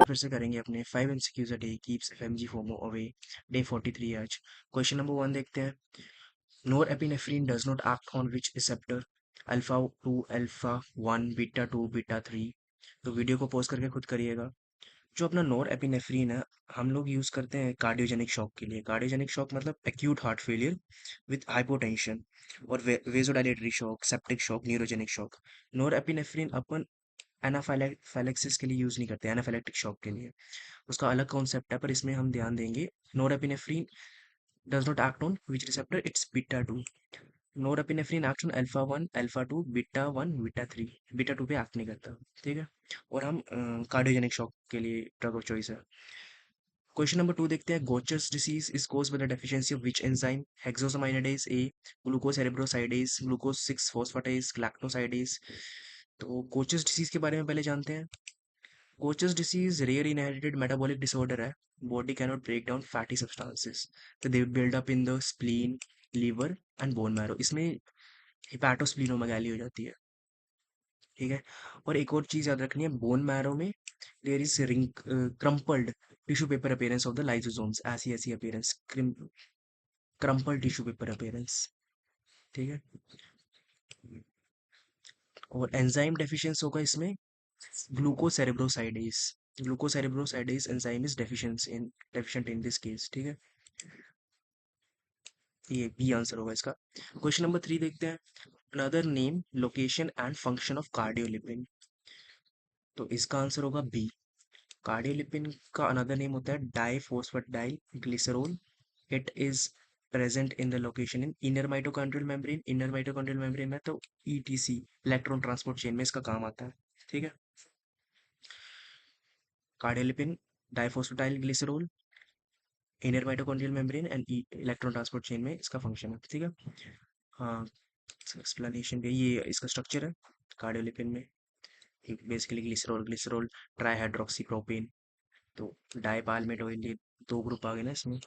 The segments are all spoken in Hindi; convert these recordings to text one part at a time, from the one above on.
फिर से करेंगे अपने 5 MCQs a day keeps FMG FOMO away day 43 आज। क्वेश्चन नंबर 1 देखते हैं। Norepinephrine does not act on which receptor? Alpha 2, alpha 1, beta 2, beta 3। तो वीडियो को पॉज करके खुद करिएगा। जो अपना नोरएपिनेफ्रिन है, हम लोग यूज करते हैं कार्डियोजेनिक शॉक के लिए। कार्डियोजेनिक शॉक मतलब acute heart failure with hypotension, और vasodilatory shock, septic shock, neurogenic shock. Norepinephrine अपन एनाफाइलेक्सिस के लिए यूज नहीं करते, एनाफाइलेक्टिक शॉक के लिए। उसका अलग कॉन्सेप्ट है, पर इसमें हम ध्यान देंगे। Norepinephrine does not act on which receptor? It's beta 2। Norepinephrine act on alpha 1, alpha 2, beta 1, beta 3। Beta 2 पे एक्ट नहीं करता, ठीक है। और हम कार्डियोजेनिक शॉक के लिए ड्रग ऑफ चॉइस है। क्वेश्चन नंबर 2 देखते हैं। Gaucher's disease is caused by the deficiency of which enzyme? Hexosaminidase A, glucocerebrosidase, glucose 6 phosphatase, lactosidase. तो गोचर्स डिसीज के बारे में पहले जानते हैं। Gaucher's disease rare inherited metabolic disorder है। Body cannot break down fatty substances, तो they build up in the spleen, liver and bone marrow. इसमें हिपैटोस्प्लीनोमेगाली हो जाती है, ठीक है। और एक और चीज याद रखनी है, बोन मैरो में there is ring crumpled tissue paper appearance of the lysosomes. ऐसी ऐसी appearance, crumpled tissue paper appearance, ठीक है। और एंजाइम डेफिशिएंसी होगा इसमें glucocerebrosidase. Glucocerebrosidase enzyme is deficient in this case, ठीक है। ये बी आंसर होगा इसका। क्वेश्चन नंबर 3 देखते हैं। Another name, location and function of cardiolipin. तो इसका आंसर होगा बी। कार्डियोलिपिन का अनदर नेम होता है diphosphatidyl glycerol. It is present in the location in inner mitochondrial membrane. Inner mitochondrial membrane में तो ईटीसी, इलेक्ट्रॉन ट्रांसपोर्ट चेन में इसका काम आता है, ठीक है। Cardiolipin, diphosphatidyl glycerol, inner mitochondrial membrane and electron transport chain में इसका फंक्शन है, ठीक है। हाँ, एक्सप्लेनेशन भी ये इसका स्ट्रक्चर है कार्डियोलिपिन में। Basically glycerol, glycerol trihydroxy propane. तो डाइपालमेट ऑयल, ये दो ग्रुप आ गए ना इसमें।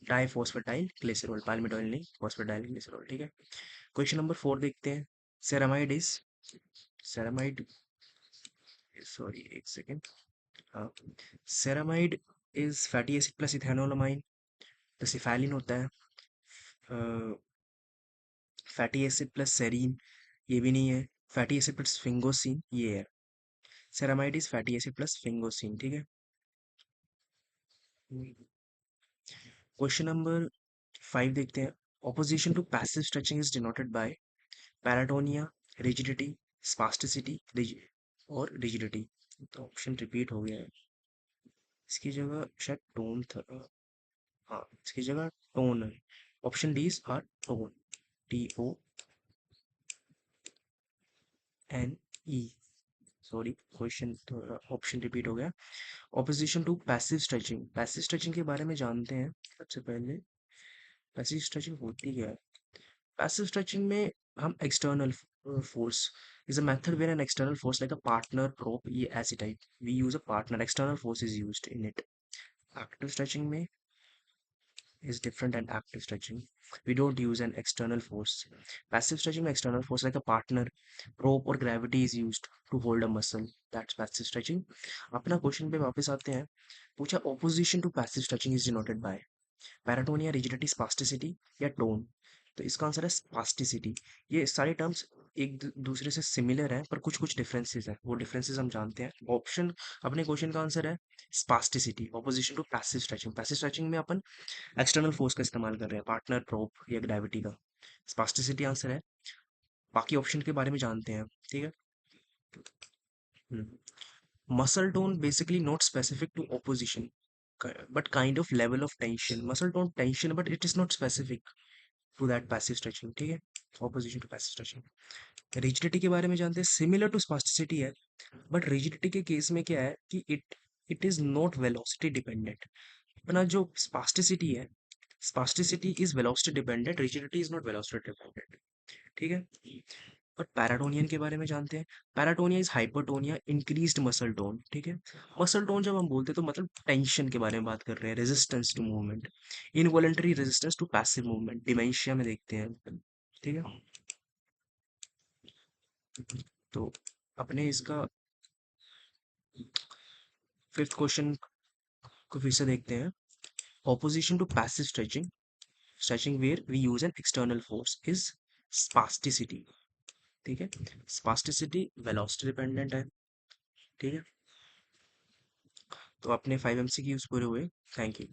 डाइफॉस्फेटाइल ग्लिसरॉल, पालमेट ऑयल नहीं, फॉस्फेटाइल ग्लिसरॉल, ठीक है। क्वेश्चन नंबर 4 देखते हैं। सेरामाइड इज, सेरामाइड, सॉरी एक सेकेंड, हाँ, ceramide is fatty acid plus ethanolamine. तो सिफालिन होता है, फैटी एसिड प्लस सेरीन, ये भी नहीं है। फैटी एसिड प्लस फिंगोसिन, ये है। Ceramide is fatty acid plus sphingosine, ठीक है। क्वेश्चन नंबर 5 देखते हैं। Opposition to passive stretching is denoted by paratonia, rigidity, spasticity और रिजिडिटी। तो ऑप्शन रिपीट हो गया है, इसकी जगह शायद टोन था। हाँ, इसकी जगह टोन है। Option D are tone, TONE। Sorry, question थोड़ा ऑप्शन रिपीट हो गया। Opposition to passive stretching, passive stretching के बारे में जानते हैं सबसे पहले। पैसिव स्ट्रेचिंग होती क्या है? पैसिव स्ट्रेचिंग में हम external force is a method where an external force like a partner, rope, ये ऐसी type, we use a partner, external force is used in it. Active stretching में is different and active stretching, we don't use an external force. Passive stretching में external force like a partner, rope or gravity is used to hold a muscle, that's passive stretching. अपना क्वेश्चन पे वापस आते हैं। पूछा opposition to passive stretching is denoted by paratonia, rigidity, spasticity या टोन। तो इसका आंसर है स्पास्टिसिटी। ये सारे टर्म्स एक दूसरे से सिमिलर हैं, पर कुछ कुछ डिफरेंसेस हैं, वो डिफरेंसेस हम जानते हैं। ऑप्शन, अपने क्वेश्चन का आंसर है spasticity, opposition to passive stretching. Passive stretching में अपन एक्सटर्नल फोर्स का इस्तेमाल कर रहे हैं, पार्टनर, प्रोप या ग्रेविटी का। स्पास्टिसिटी आंसर है। बाकी ऑप्शन के बारे में जानते हैं, ठीक है। Muscle tone basically not specific to opposition but kind of level of tension. Muscle tone tension, but it is not specific to that passive stretching, ठीक है। Opposition to passive stretching. Rigidity के बारे में जानते हैं, सिमिलर टू स्पास्टिसिटी है, बट रिजिडिटी के केस में क्या है कि it is not velocity dependent. अपना जो स्पास्टिसिटी है, spasticity is velocity dependent, rigidity is not velocity dependent, ठीक है। और पैराटोनियन के बारे में जानते हैं। Paratonia is hypertonia, increased muscle tone, ठीक है। मसल टोन जब हम बोलते हैं तो मतलब टेंशन के बारे में बात कर रहे हैं, resistance to movement, involuntary resistance to passive movement, dementia में देखते हैं, ठीक है। तो अपने इसका फिफ्थ क्वेश्चन को फिर से देखते हैं। Opposition to passive stretching, stretching where we use an external force is spasticity. ठीक है, स्पास्टिसिटी वेलोसिटी डिपेंडेंट है। ठीक है, तो अपने 5 MCQs पूरे हुए। Thank you.